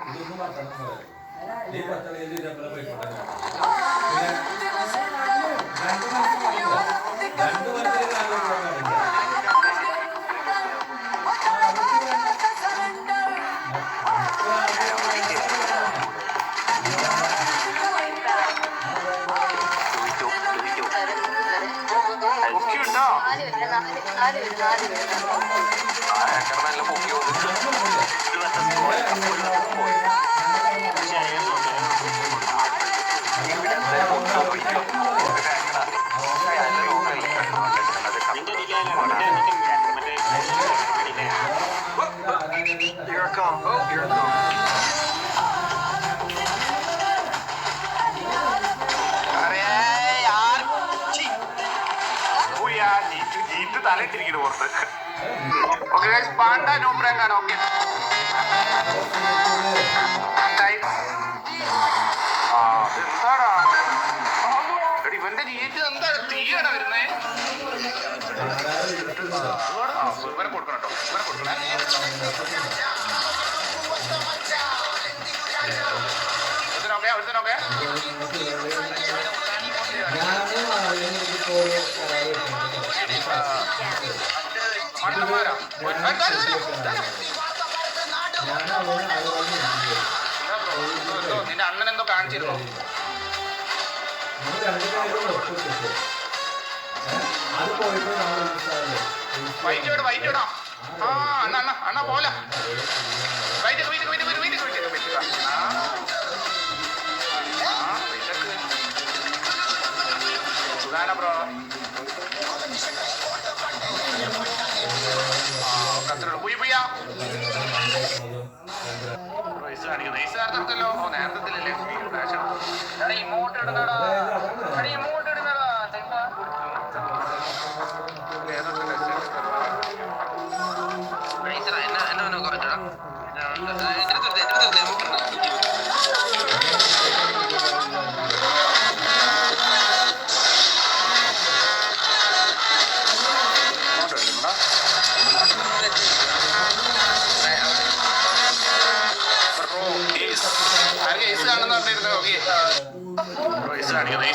ഇതൊന്നും വർത്തണം പറയാം ഈ പത്തളയിൽ ഇതേപോലെ പോയിക്കോട്ടെ രണ്ടു മനസ്സിൽ തലയിട്ടിരിക്കുന്നു പുറത്ത്. Okay guys, panda no prank ആണ്. ഓക്കെ എന്താടാ ഇവന്റെ ജീവിതത്തിൽ എന്താ തീയാണ് വരുന്നേ? ഇവരെ കൊടുക്കണം കേട്ടോ, ഇവരെ കൊടുക്കണേ. ഒരുത്തനോക്കെ ഒരുത്തനോക്കെ നിന്റെ അണ്ണൻ എന്തോ കാണിച്ചിരുന്നോ? വൈറ്റോട് വൈറ്റോടാ. ആ അണ്ണ അണ്ണ അണ്ണ പോലെ സുഖാന ബ്രോ. കത്തിലുള്ള പുയ്യ പുയ്യ റൈസ് കാണിക്കുന്നത്. റൈസ് നേരത്തല്ലോ. ഓ നേരത്തില്ലേ ഇമോട്ട് ഇടുന്നടാ, ഇമോട്ട് ഇടുന്നടാ. என்ன കുറച്ചടാ കാണുന്നുണ്ടായിരുന്നു. ഓക്കെ കാണിക്കുന്നത്